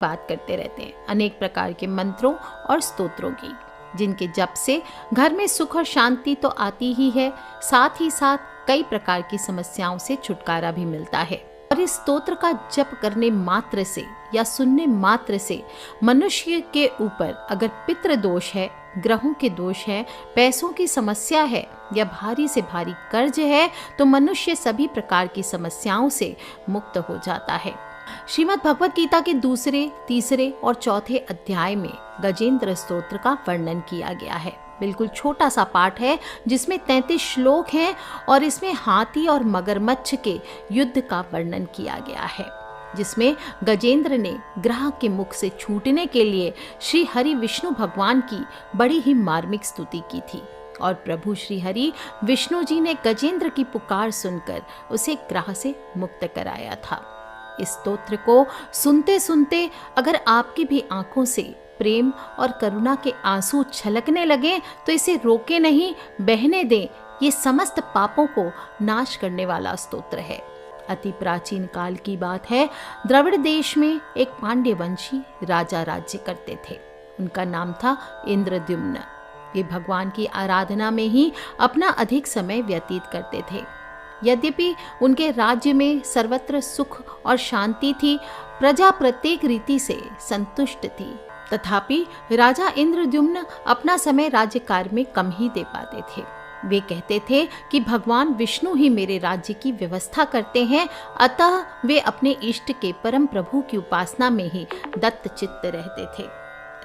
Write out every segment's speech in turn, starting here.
बात करते रहते हैं अनेक प्रकार के मंत्रों और स्तोत्रों की, जिनके जप से घर में सुख और शांति तो आती ही है, साथ ही साथ कई प्रकार की समस्याओं से छुटकारा भी मिलता है। और इस स्तोत्र का जप करने मात्र से या सुनने मात्र से मनुष्य के ऊपर अगर पितृ दोष है, ग्रहों के दोष है, पैसों की समस्या है या भारी से भारी कर्ज है, तो मनुष्य सभी प्रकार की समस्याओं से मुक्त हो जाता है। श्रीमद् भगवत गीता के दूसरे, तीसरे और चौथे अध्याय में गजेंद्र स्तोत्र का वर्णन किया गया है। बिल्कुल छोटा सा पाठ है जिसमें 33 श्लोक हैं और इसमें हाथी और मगरमच्छ के युद्ध का वर्णन किया गया है, जिसमें गजेंद्र ने ग्रह के मुख से छूटने के लिए श्री हरि विष्णु भगवान की बड़ी ही मार्मिक स्तुति की थी और प्रभु श्री हरि विष्णु जी ने गजेंद्र की पुकार सुनकर उसे ग्रह से मुक्त कराया था। इस स्तोत्र को सुनते सुनते अगर आपकी भी आंखों से प्रेम और करुणा के आंसू छलकने लगे तो इसे रोके नहीं, बहने दें। ये समस्त पापों को नाश करने वाला स्तोत्र है। अति प्राचीन काल की बात है। द्रविड़ देश में एक पांड्य वंशी राजा राज्य करते थे। उनका नाम था इंद्रद्युम्न। ये भगवान की आराधना में ही अपना अधिक समय व्यतीत करते थे। यद्यपि उनके राज्य में सर्वत्र सुख और शांति थी, प्रजा प्रत्येक रीति से संतुष्ट थी, तथापि राजा इंद्रद्युम्न अपना समय राज्य कार्य में कम ही दे पाते थे। वे कहते थे कि भगवान विष्णु ही मेरे राज्य की व्यवस्था करते हैं, अतः वे अपने इष्ट के परम प्रभु की उपासना में ही दत्तचित्त रहते थे।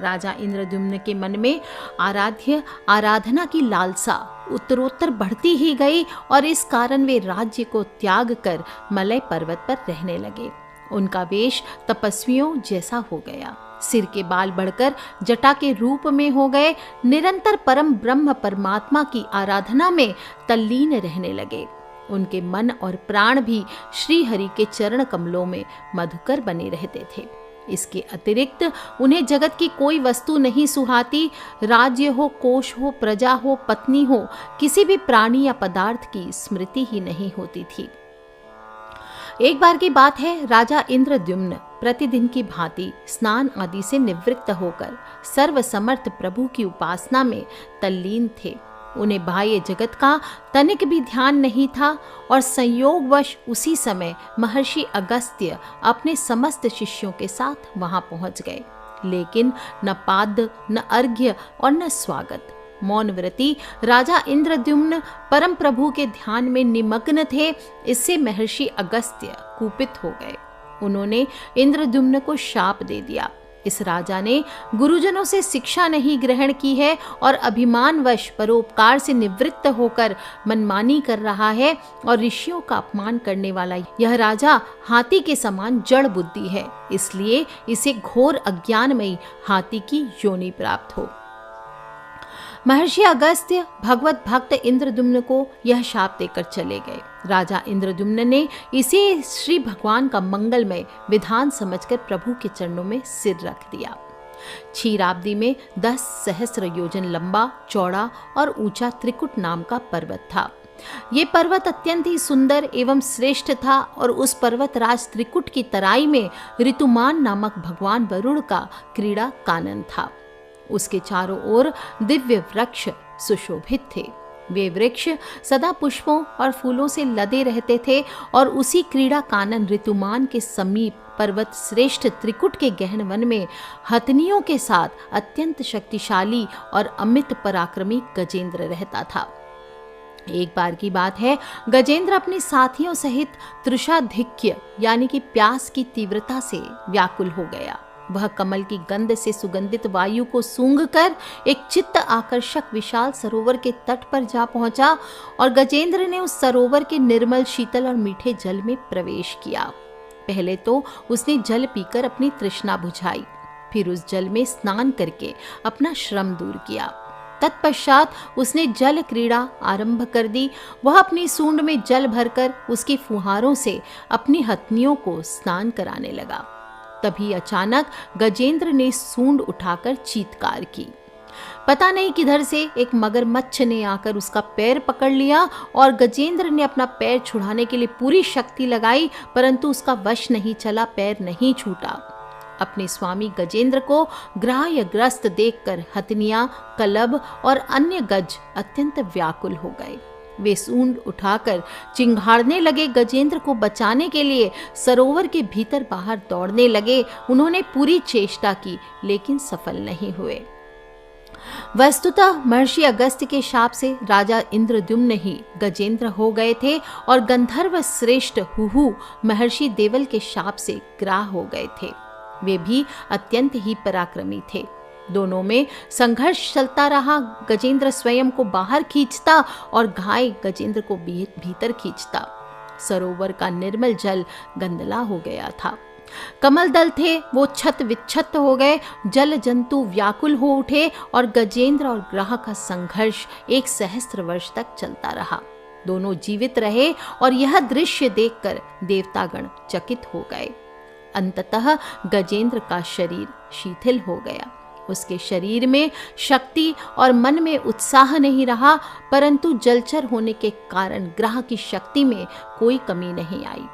राजा इंद्रद्युम्न के मन में आराधना की लालसा उत्तरोत्तर बढ़ती ही गई और इस कारण वे राज्य को त्याग कर मलय पर्वत पर रहने लगे। उनका वेश तपस्वियों जैसा हो गया, सिर के बाल बढ़कर जटा के रूप में हो गए, निरंतर परम ब्रह्म परमात्मा की आराधना में तल्लीन रहने लगे। उनके मन और प्राण भी श्री हरि के चरण कमलों में मधुकर बने रहते थे। इसके अतिरिक्त उन्हें जगत की कोई वस्तु नहीं सुहाती। राज्य हो, कोष हो, प्रजा हो, पत्नी हो, किसी भी प्राणी या पदार्थ की स्मृति ही नहीं होती थी। एक बार की बात है, राजा इंद्रद्युम्न प्रतिदिन की भांति स्नान आदि से निवृत्त होकर सर्वसमर्थ प्रभु की उपासना में तल्लीन थे। उन्हें बाह्य जगत का तनिक भी ध्यान नहीं था और संयोगवश उसी समय महर्षि अगस्त्य अपने समस्त शिष्यों के साथ वहां पहुंच गए। लेकिन न पाद्य, न अर्घ्य और न स्वागत। मौन व्रती राजा इंद्रद्युम्न परम प्रभु के ध्यान में निमग्न थे। इससे महर्षि अगस्त्य कुपित हो गए। उन्होंने इंद्रद्युम्न को शाप दे दिया। इस राजा ने गुरुजनों से शिक्षा नहीं ग्रहण की है और अभिमानवश परोपकार से निवृत्त होकर मनमानी कर रहा है और ऋषियों का अपमान करने वाला यह राजा हाथी के समान जड़ बुद्धि है, इसलिए इसे घोर अज्ञानमयी हाथी की योनि प्राप्त हो। महर्षि अगस्त्य भगवत भक्त इंद्रद्युम्न को यह शाप देकर चले गए। राजा इंद्रद्युम्न ने इसे श्री भगवान का मंगलमय विधान समझकर प्रभु के चरणों में सिर रख दिया। क्षीराब्दी में 10 सहस्र योजन लंबा, चौड़ा और ऊंचा त्रिकुट नाम का पर्वत था। ये पर्वत अत्यंत ही सुंदर एवं श्रेष्ठ था और उस पर्वतराज त्रिकुट की तराई में ऋतुमान नामक भगवान वरुण का क्रीड़ा कानन था। उसके चारों ओर दिव्य वृक्ष सुशोभित थे। वे वृक्ष सदा पुष्पों और फूलों से लदे रहते थे और उसी क्रीड़ा कानन ऋतुमान के समीप पर्वत श्रेष्ठ त्रिकुट के गहन वन में हथनियों के साथ अत्यंत शक्तिशाली और अमित पराक्रमी गजेंद्र रहता था। एक बार की बात है, गजेंद्र अपने साथियों सहित तृषाधिक्य यानी कि प्यास की तीव्रता से व्याकुल हो गया। वह कमल की गंध से सुगंधित वायु को सूंघकर एक चित्त आकर्षक विशाल सरोवर के तट पर जा पहुंचा और गजेंद्र ने उस सरोवर के निर्मल, शीतल और मीठे जल में प्रवेश किया। पहले तो उसने जल पीकर अपनी तृष्णा बुझाई, फिर उस जल में स्नान करके अपना श्रम दूर किया। तत्पश्चात उसने जल क्रीड़ा आरंभ कर दी। वह अपनी सूंड में जल भरकर उसकी फुहारों से अपनी हथनियों को स्नान कराने लगा। तभी अचानक गजेंद्र ने सूंड उठाकर चीत्कार की। पता नहीं किधर से एक मगरमच्छ ने आकर उसका पैर पकड़ लिया और गजेंद्र ने अपना पैर छुड़ाने के लिए पूरी शक्ति लगाई, परंतु उसका वश नहीं चला, पैर नहीं छूटा। अपने स्वामी गजेंद्र को ग्राह्यग्रस्त देखकर हथनियां, कलब और अन्य गज अत्यंत व्याकुल हो गए। वे सूंड उठाकर चिंघाड़ने लगे। गजेंद्र को बचाने के लिए सरोवर के भीतर बाहर दौड़ने लगे। उन्होंने पूरी चेष्टा की लेकिन सफल नहीं हुए। वस्तुतः महर्षि अगस्त्य के शाप से राजा इंद्रद्युम्न ही गजेंद्र हो गए थे और गंधर्व श्रेष्ठ हुहु महर्षि देवल के शाप से ग्राह हो गए थे। वे भी अत्यंत ही पराक्रमी थे। दोनों में संघर्ष चलता रहा। गजेंद्र स्वयं को बाहर खींचता और घाय गजेंद्र को भीतर खींचता। सरोवर का निर्मल जल गंदला हो गया था। कमल दल थे वो छत विच्छत हो गए। जल जंतु व्याकुल हो उठे और गजेंद्र और ग्रह का संघर्ष 1 सहस्त्र वर्ष तक चलता रहा। दोनों जीवित रहे और यह दृश्य देखकर देवतागण चकित हो गए। अंततः गजेंद्र का शरीर शिथिल हो गया। उसके शरीर में शक्ति और मन में उत्साह नहीं रहा, परंतु जलचर होने के कारण ग्रह की शक्ति में कोई कमी नहीं आई।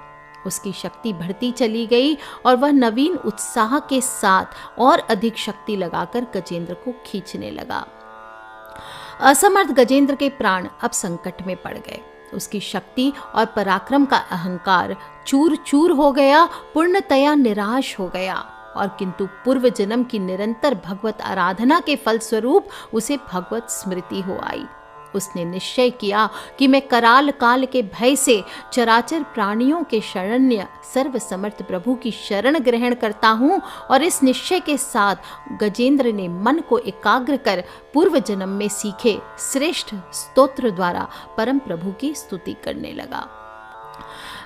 उसकी शक्ति बढ़ती चली गई और वह नवीन उत्साह के साथ और अधिक शक्ति लगाकर गजेंद्र को खींचने लगा। असमर्थ गजेंद्र के प्राण अब संकट में पड़ गए। उसकी शक्ति और पराक्रम का अहंकार चूर चूर हो गया, पूर्णतया निराश हो गया और किंतु पूर्व जन्म की निरंतर भगवत आराधना के फलस्वरूप उसे भगवत स्मृति हो आई। उसने निश्चय किया कि मैं कराल काल के भय से चराचर प्राणियों के शरण्य सर्व समर्थ प्रभु की शरण ग्रहण करता हूँ। और इस निश्चय के साथ गजेंद्र ने मन को एकाग्र कर पूर्व जन्म में सीखे श्रेष्ठ स्तोत्र द्वारा परम प्रभु की स्तुति करने लगा।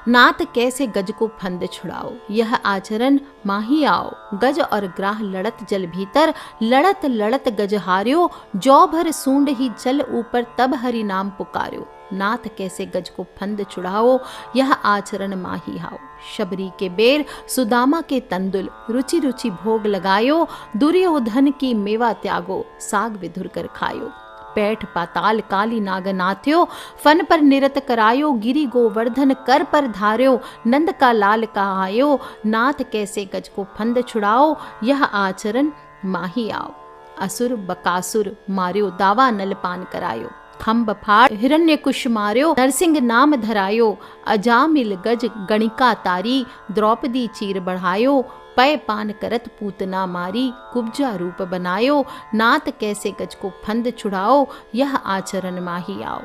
नाथ कैसे गज को फंद छुड़ाओ, यह आचरण माही आओ। गज और ग्राह लड़त जल भीतर, लड़त लड़त गज हार्यो। जौ भर सूंड ही जल ऊपर, तब हरि नाम पुकार्यो। नाथ कैसे गज को फंद छुड़ाओ, यह आचरण माही आओ। शबरी के बेर, सुदामा के तंदुल, रुचि रुचि भोग लगायो। दुर्योधन की मेवा त्यागो, साग विधुर कर खायो। पैठ पाताल काली नागनाथ्यो, फन पर निरत करायो। गिरि गोवर्धन कर पर धार्यो, नंद का लाल कहायो। नाथ कैसे गज को फंद छुड़ाओ, यह आचरण माही आओ। असुर बकासुर मार्यो, दावा नलपान करायो। खम्ब फाड़ हिरण्य कुश मार्यो, नरसिंह नाम धरायो। अजामिल गज गणिका तारी, द्रौपदी चीर बढ़ायो। पय पान करत पूतना मारी, कुब्जा रूप बनायो। नाथ कैसे गज को फंद छुड़ाओ, यह आचरण माही आओ।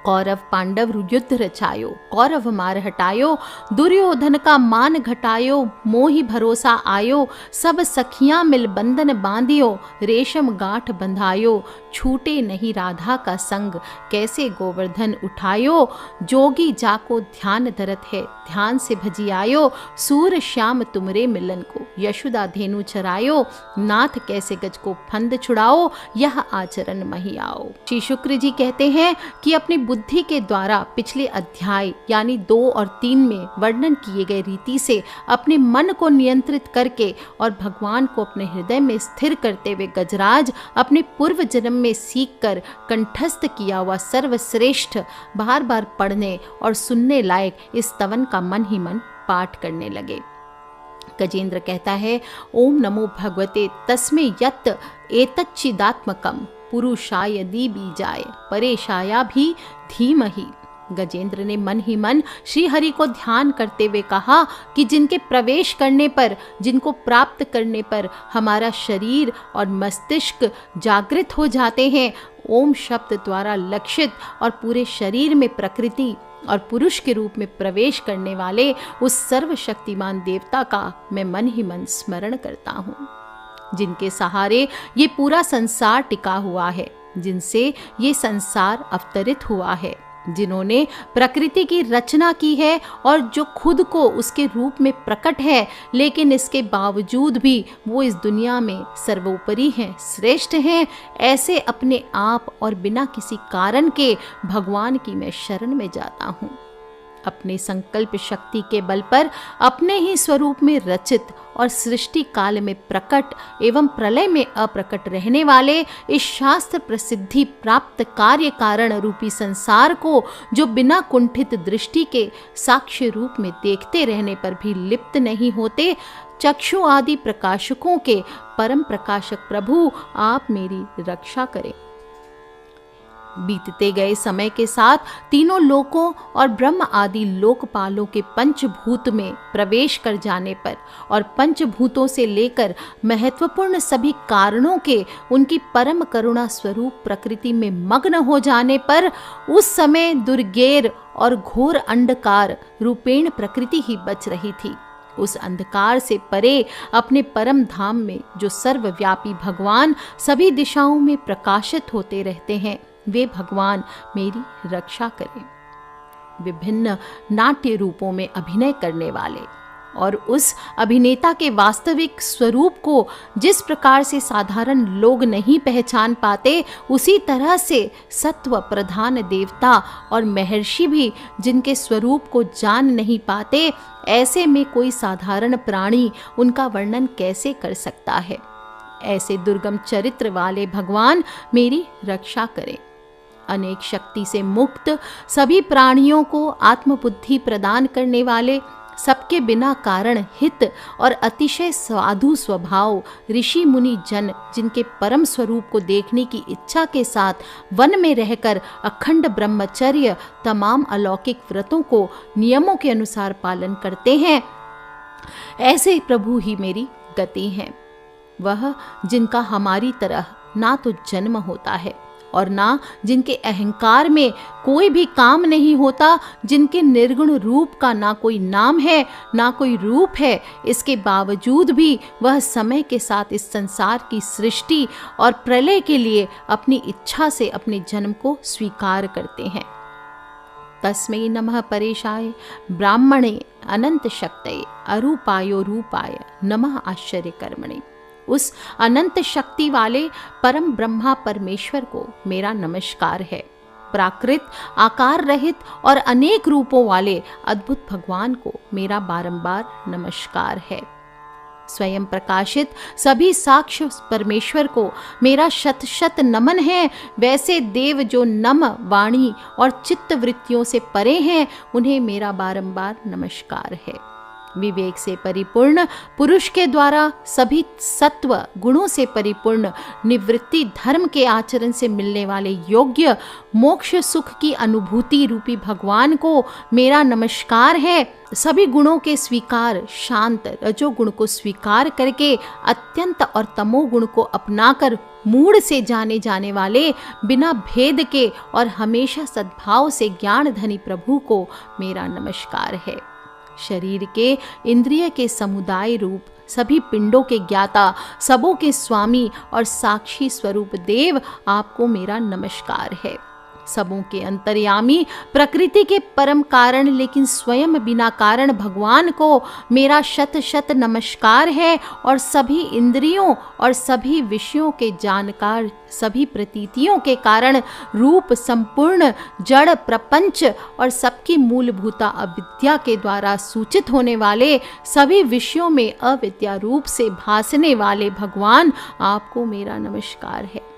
कौरव पांडव युद्ध रचायो, कौरव मार हटायो। दुर्योधन का मान घटायो, मोहि भरोसा आयो। सब सखियां मिल बंधन बांधियो, रेशम गांठ बंधायो। छूटे नहीं राधा का संग, कैसे गोवर्धन उठायो। जोगी जाको ध्यान धरत है, ध्यान से भजी आयो। सूर श्याम तुमरे मिलन को, यशोदा धेनु चरायो। नाथ कैसे गज को फंद छुड़ाओ, यह आचरण मही आओ। श्री शुक्र जी कहते हैं कि अपनी बुद्धि के द्वारा पिछले अध्याय यानी 2 और 3 में वर्णन किए गए रीति से अपने मन को नियंत्रित करके और भगवान को अपने हृदय में स्थिर करते हुए गजराज अपने पूर्व जन्म में सीखकर कंठस्थ किया हुआ सर्वश्रेष्ठ बार बार पढ़ने और सुनने लायक इस स्तवन का मन ही मन पाठ करने लगे। गजेंद्र कहता है, ओम नमो भगवते तस्मै यत् एतच्चिदात्मकम् पुरुषाय दी बीजाय परेशाया भी धीमहि। गजेंद्र ने मन ही मन श्री हरि को ध्यान करते हुए कहा कि जिनके प्रवेश करने पर, जिनको प्राप्त करने पर हमारा शरीर और मस्तिष्क जागृत हो जाते हैं, ओम शब्द द्वारा लक्षित और पूरे शरीर में प्रकृति और पुरुष के रूप में प्रवेश करने वाले उस सर्वशक्तिमान देवता का मैं मन ही मन स्मरण करता हूँ, जिनके सहारे ये पूरा संसार टिका हुआ है, जिनसे ये संसार अवतरित हुआ है, जिन्होंने प्रकृति की रचना की है और जो खुद को उसके रूप में प्रकट है, लेकिन इसके बावजूद भी वो इस दुनिया में सर्वोपरि हैं, श्रेष्ठ हैं। ऐसे अपने आप और बिना किसी कारण के भगवान की मैं शरण में जाता हूँ। अपने संकल्प शक्ति के बल पर अपने ही स्वरूप में रचित और सृष्टि काल में प्रकट एवं प्रलय में अप्रकट रहने वाले इस शास्त्र प्रसिद्धि प्राप्त कार्य कारण रूपी संसार को जो बिना कुंठित दृष्टि के साक्ष्य रूप में देखते रहने पर भी लिप्त नहीं होते, चक्षु आदि प्रकाशकों के परम प्रकाशक प्रभु आप मेरी रक्षा करें। बीतते गए समय के साथ तीनों लोकों और ब्रह्म आदि लोकपालों के पंचभूत में प्रवेश कर जाने पर और पंचभूतों से लेकर महत्वपूर्ण सभी कारणों के उनकी परम करुणा स्वरूप प्रकृति में मग्न हो जाने पर उस समय दुर्गेर और घोर अंधकार रूपेण प्रकृति ही बच रही थी। उस अंधकार से परे अपने परम धाम में जो सर्वव्यापी भगवान सभी दिशाओं में प्रकाशित होते रहते हैं, वे भगवान मेरी रक्षा करें। विभिन्न नाट्य रूपों में अभिनय करने वाले और उस अभिनेता के वास्तविक स्वरूप को जिस प्रकार से साधारण लोग नहीं पहचान पाते, उसी तरह से सत्व प्रधान देवता और महर्षि भी जिनके स्वरूप को जान नहीं पाते, ऐसे में कोई साधारण प्राणी उनका वर्णन कैसे कर सकता है। ऐसे दुर्गम चरित्र वाले भगवान मेरी रक्षा करें। अनेक शक्ति से मुक्त सभी प्राणियों को आत्मबुद्धि प्रदान करने वाले, सबके बिना कारण हित और अतिशय साधु स्वभाव ऋषि मुनि जन, जिनके परम स्वरूप को देखने की इच्छा के साथ वन में रहकर अखंड ब्रह्मचर्य तमाम अलौकिक व्रतों को नियमों के अनुसार पालन करते हैं, ऐसे प्रभु ही मेरी गति हैं। वह जिनका हमारी तरह ना तो जन्म होता है और ना जिनके अहंकार में कोई भी काम नहीं होता, जिनके निर्गुण रूप का ना कोई नाम है ना कोई रूप है, इसके बावजूद भी वह समय के साथ इस संसार की सृष्टि और प्रलय के लिए अपनी इच्छा से अपने जन्म को स्वीकार करते हैं। तस्मै नमः परेशाय ब्राह्मणे अनंत शक्तये अरूपायो रूपाय नमः आश्चर्य कर्मणे। उस अनंत शक्ति वाले परम ब्रह्मा परमेश्वर को मेरा नमस्कार है। प्राकृत आकार रहित और अनेक रूपों वाले अद्भुत भगवान को मेरा बारंबार नमस्कार है। स्वयं प्रकाशित सभी साक्ष्य परमेश्वर को मेरा शत शत नमन है। वैसे देव जो नम वाणी और चित्त वृत्तियों से परे हैं, उन्हें मेरा बारंबार नमस्कार है। विवेक से परिपूर्ण पुरुष के द्वारा सभी सत्व गुणों से परिपूर्ण निवृत्ति धर्म के आचरण से मिलने वाले योग्य मोक्ष सुख की अनुभूति रूपी भगवान को मेरा नमस्कार है। सभी गुणों के स्वीकार शांत रजोगुण को स्वीकार करके अत्यंत और तमोगुण को अपनाकर मूढ़ से जाने जाने वाले बिना भेद के और हमेशा सद्भाव से ज्ञान धनी प्रभु को मेरा नमस्कार है। शरीर के इंद्रिय के समुदाय रूप सभी पिंडों के ज्ञाता सबों के स्वामी और साक्षी स्वरूप देव आपको मेरा नमस्कार है। सबों के अंतर्यामी प्रकृति के परम कारण लेकिन स्वयं बिना कारण भगवान को मेरा शत शत नमस्कार है। और सभी इंद्रियों और सभी विषयों के जानकार सभी प्रतीतियों के कारण रूप संपूर्ण जड़ प्रपंच और सबकी मूलभूता अविद्या के द्वारा सूचित होने वाले सभी विषयों में अविद्या रूप से भासने वाले भगवान आपको मेरा नमस्कार है।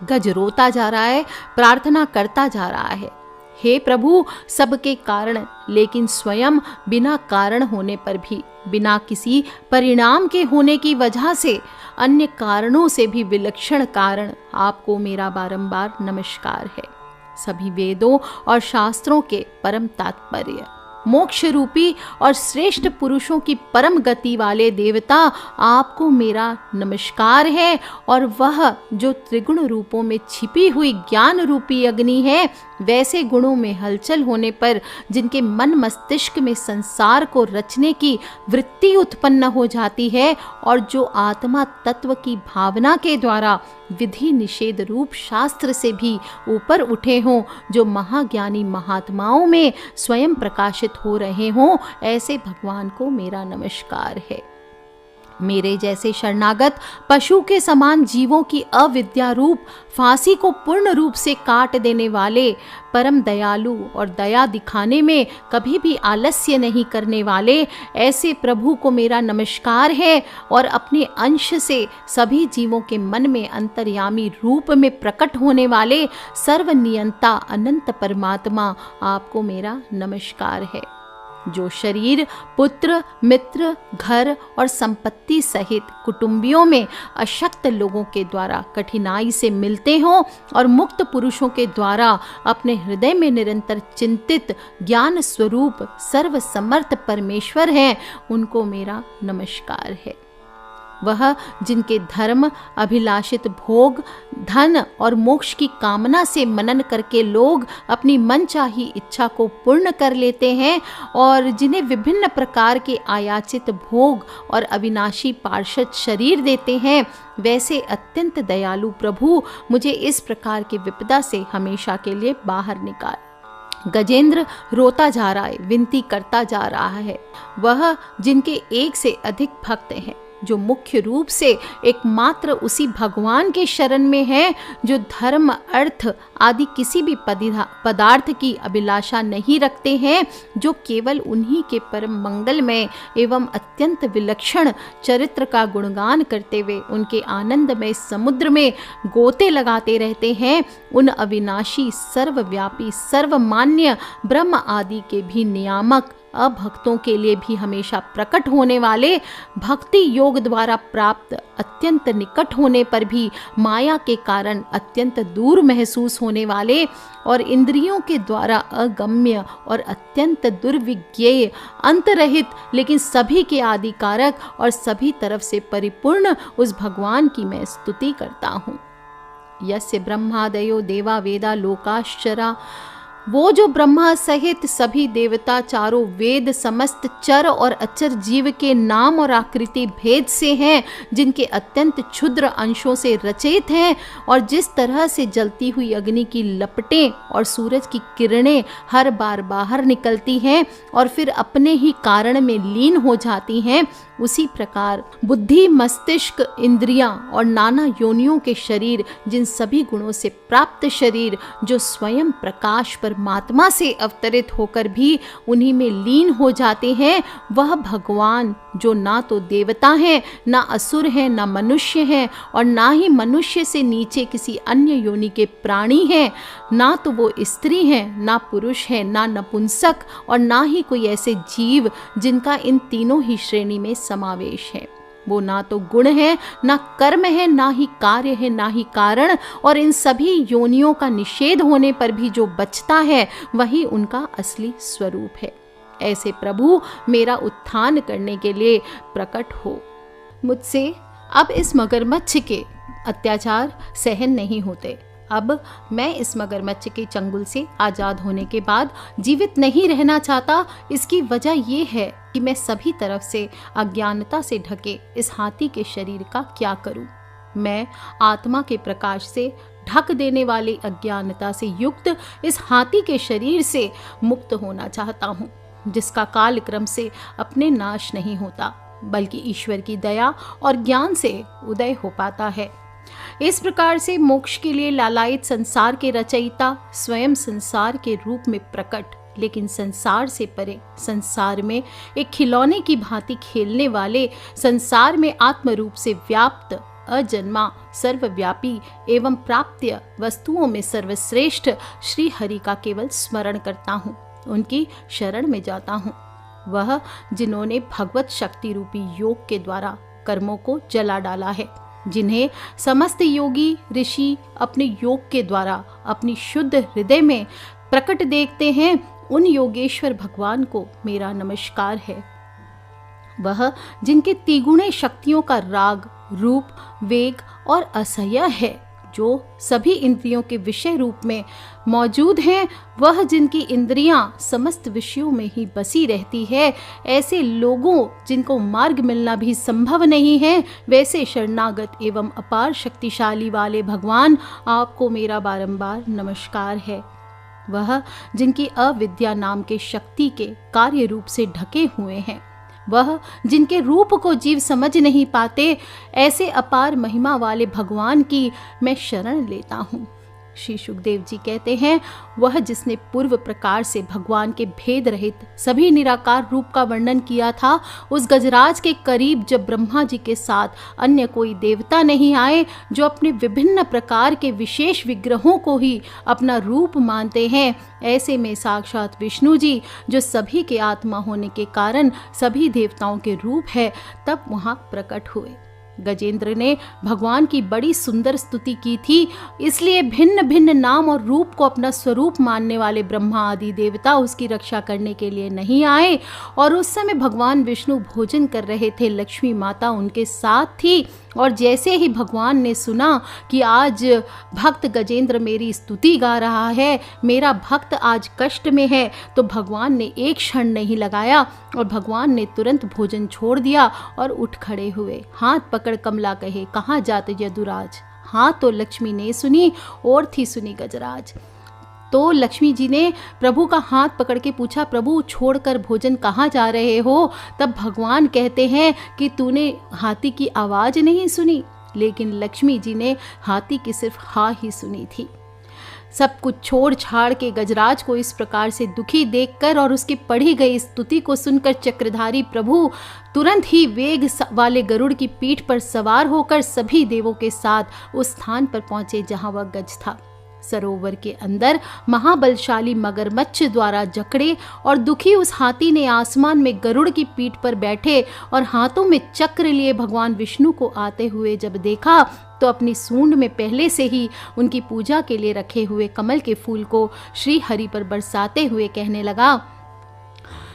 गज रोता जा रहा है, प्रार्थना करता जा रहा है, हे प्रभु सबके कारण लेकिन स्वयं बिना कारण होने पर भी बिना किसी परिणाम के होने की वजह से अन्य कारणों से भी विलक्षण कारण आपको मेरा बारंबार नमस्कार है। सभी वेदों और शास्त्रों के परम तात्पर्य मोक्ष रूपी और श्रेष्ठ पुरुषों की परम गति वाले देवता आपको मेरा नमस्कार है। और वह जो त्रिगुण रूपों में छिपी हुई ज्ञान रूपी अग्नि है, वैसे गुणों में हलचल होने पर जिनके मन मस्तिष्क में संसार को रचने की वृत्ति उत्पन्न हो जाती है और जो आत्मा तत्व की भावना के द्वारा विधि निषेध रूप शास्त्र से भी ऊपर उठे हों, जो महाज्ञानी महात्माओं में स्वयं प्रकाशित हो रहे हों, ऐसे भगवान को मेरा नमस्कार है। मेरे जैसे शरणागत पशु के समान जीवों की अविद्या रूप फांसी को पूर्ण रूप से काट देने वाले परम दयालु और दया दिखाने में कभी भी आलस्य नहीं करने वाले ऐसे प्रभु को मेरा नमस्कार है। और अपने अंश से सभी जीवों के मन में अंतर्यामी रूप में प्रकट होने वाले सर्वनियंता अनंत परमात्मा आपको मेरा नमस्कार है। जो शरीर, पुत्र, मित्र, घर और संपत्ति सहित कुटुंबियों में अशक्त लोगों के द्वारा कठिनाई से मिलते हों और मुक्त पुरुषों के द्वारा अपने हृदय में निरंतर चिंतित ज्ञान स्वरूप सर्वसमर्थ परमेश्वर हैं, उनको मेरा नमस्कार है। वह जिनके धर्म, अभिलाषित भोग, धन और मोक्ष की कामना से मनन करके लोग अपनी मनचाही इच्छा को पूर्ण कर लेते हैं और जिन्हें विभिन्न प्रकार के आयाचित भोग और अविनाशी पार्षद शरीर देते हैं, वैसे अत्यंत दयालु प्रभु मुझे इस प्रकार की विपदा से हमेशा के लिए बाहर निकाल। गजेंद्र रोता जा रहा है, विनती करता जा रहा है। वह जिनके एक से अधिक भक्त हैं, जो मुख्य रूप से एकमात्र उसी भगवान के शरण में है, जो धर्म, अर्थ आदि किसी भी पदार्थ की अभिलाषा नहीं रखते हैं, जो केवल उन्हीं के परम मंगलमय एवं अत्यंत विलक्षण चरित्र का गुणगान करते हुए उनके आनंदमय समुद्र में गोते लगाते रहते हैं, उन अविनाशी, सर्वव्यापी, सर्वमान्य ब्रह्म आदि के भी नियामक, अभक्तों के लिए भी हमेशा प्रकट होने वाले, भक्ति योग द्वारा प्राप्त, अत्यंत निकट होने पर भी माया के कारण अत्यंत दूर महसूस होने वाले और इंद्रियों के द्वारा अगम्य और अत्यंत दुर्विज्ञेय, अंतरहित लेकिन सभी के आदि कारक और सभी तरफ से परिपूर्ण उस भगवान की मैं स्तुति करता हूँ। यस्य ब्रह्मादयो देवा वेदा लोकाश्चरा, वो जो ब्रह्मा सहित सभी देवता, चारों वेद, समस्त चर और अचर जीव के नाम और आकृति भेद से हैं, जिनके अत्यंत क्षुद्र अंशों से रचित हैं और जिस तरह से जलती हुई अग्नि की लपटें और सूरज की किरणें हर बार बाहर निकलती हैं और फिर अपने ही कारण में लीन हो जाती हैं, उसी प्रकार बुद्धि, मस्तिष्क, इंद्रियां और नाना योनियों के शरीर, जिन सभी गुणों से प्राप्त शरीर, जो स्वयं प्रकाश परमात्मा से अवतरित होकर भी उन्हीं में लीन हो जाते हैं, वह भगवान जो ना तो देवता हैं, ना असुर हैं, ना मनुष्य हैं और ना ही मनुष्य से नीचे किसी अन्य योनि के प्राणी हैं, ना तो वो स्त्री हैं, ना पुरुष हैं, ना नपुंसक और ना ही कोई ऐसे जीव जिनका इन तीनों ही श्रेणी में समावेश है। वो ना तो गुण है, ना कर्म है, ना ही कार्य है, ना ही कारण, और इन सभी योनियों का निषेध होने पर भी जो बचता है वही उनका असली स्वरूप है। ऐसे प्रभु मेरा उत्थान करने के लिए प्रकट हो। मुझसे अब इस मगरमच्छ के अत्याचार सहन नहीं होते। अब मैं इस मगरमच्छ के चंगुल से आज़ाद होने के बाद जीवित नहीं रहना चाहता। इसकी वजह ये है कि मैं सभी तरफ से अज्ञानता से ढके इस हाथी के शरीर का क्या करूं। मैं आत्मा के प्रकाश से ढक देने वाली अज्ञानता से युक्त इस हाथी के शरीर से मुक्त होना चाहता हूं, जिसका काल क्रम से अपने नाश नहीं होता, बल्कि ईश्वर की दया और ज्ञान से उदय हो पाता है। इस प्रकार से मोक्ष के लिए लालायित संसार के रचयिता स्वयं संसार के रूप में प्रकट, लेकिन संसार से परे, संसार में एक खिलौने की भांति खेलने वाले, संसार में आत्म रूप से व्याप्त, अजन्मा, सर्वव्यापी एवं प्राप्य वस्तुओं में सर्वश्रेष्ठ श्री हरि का केवल स्मरण करता हूँ, उनकी शरण में जाता हूँ। वह जिन्होंने भगवत शक्ति रूपी योग के द्वारा कर्मों को जला डाला है, जिन्हें समस्त योगी ऋषि अपने योग के द्वारा अपनी शुद्ध हृदय में प्रकट देखते हैं, उन योगेश्वर भगवान को मेरा नमस्कार है। वह जिनके तिगुणे शक्तियों का राग, रूप, वेग और असह्य है, जो सभी इंद्रियों के विषय रूप में मौजूद हैं, वह जिनकी इंद्रियां समस्त विषयों में ही बसी रहती है, ऐसे लोगों जिनको मार्ग मिलना भी संभव नहीं है, वैसे शरणागत एवं अपार शक्तिशाली वाले भगवान, आपको मेरा बारंबार नमस्कार है। वह जिनकी अविद्या नाम के शक्ति के कार्य रूप से ढके हुए हैं, वह जिनके रूप को जीव समझ नहीं पाते, ऐसे अपार महिमा वाले भगवान की मैं शरण लेता हूँ। श्री सुखदेव जी कहते हैं, वह जिसने पूर्व प्रकार से भगवान के भेद रहित सभी निराकार रूप का वर्णन किया था, उस गजराज के करीब जब ब्रह्मा जी के साथ अन्य कोई देवता नहीं आए, जो अपने विभिन्न प्रकार के विशेष विग्रहों को ही अपना रूप मानते हैं, ऐसे में साक्षात विष्णु जी, जो सभी के आत्मा होने के कारण सभी देवताओं के रूप है, तब वहाँ प्रकट हुए। गजेंद्र ने भगवान की बड़ी सुंदर स्तुति की थी, इसलिए भिन्न भिन्न नाम और रूप को अपना स्वरूप मानने वाले ब्रह्मा आदि देवता उसकी रक्षा करने के लिए नहीं आए। और उस समय भगवान विष्णु भोजन कर रहे थे, लक्ष्मी माता उनके साथ थी। और जैसे ही भगवान ने सुना कि आज भक्त गजेंद्र मेरी स्तुति गा रहा है, मेरा भक्त आज कष्ट में है, तो भगवान ने एक क्षण नहीं लगाया और भगवान ने तुरंत भोजन छोड़ दिया और उठ खड़े हुए। हाथ पकड़ कमला कहे, कहाँ जाते यदुराज। हाँ तो लक्ष्मी ने सुनी और थी सुनी गजराज। तो लक्ष्मी जी ने प्रभु का हाथ पकड़ के पूछा, प्रभु छोड़कर भोजन कहाँ जा रहे हो। तब भगवान कहते हैं कि तूने हाथी की आवाज़ नहीं सुनी, लेकिन लक्ष्मी जी ने हाथी की सिर्फ हाँ ही सुनी थी। सब कुछ छोड़ छाड़ के गजराज को इस प्रकार से दुखी देखकर और उसकी पढ़ी गई स्तुति को सुनकर चक्रधारी प्रभु तुरंत ही वेग वाले गरुड़ की पीठ पर सवार होकर सभी देवों के साथ उस स्थान पर पहुंचे जहां वह गज था। सरोवर के अंदर महाबलशाली मगरमच्छ द्वारा जकड़े और दुखी उस हाथी ने आसमान में गरुड़ की पीठ पर बैठे और हाथों में चक्र लिए भगवान विष्णु को आते हुए जब देखा, तो अपनी सूंड में पहले से ही उनकी पूजा के लिए रखे हुए कमल के फूल को श्री हरि पर बरसाते हुए कहने लगा,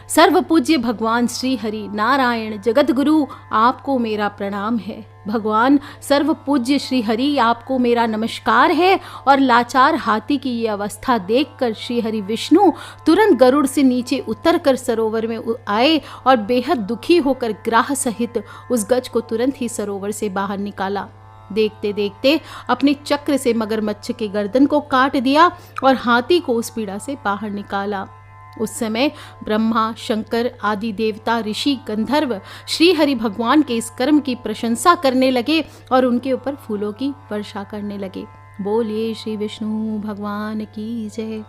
सर्वपूज्य भगवान श्री हरि नारायण जगत गुरु, आपको मेरा प्रणाम है। भगवान सर्वपूज्य श्री हरि, आपको मेरा नमस्कार है। और लाचार हाथी की ये अवस्था देखकर श्री हरि विष्णु तुरंत गरुड़ से नीचे उतरकर सरोवर में आए और बेहद दुखी होकर ग्राह सहित उस गज को तुरंत ही सरोवर से बाहर निकाला। देखते देखते अपने चक्र से मगरमच्छ के गर्दन को काट दिया और हाथी को उस पीड़ा से बाहर निकाला। उस समय ब्रह्मा शंकर आदि देवता ऋषि गंधर्व श्री हरि भगवान के इस कर्म की प्रशंसा करने लगे और उनके ऊपर फूलों की वर्षा करने लगे। बोलिए श्री विष्णु भगवान की जय।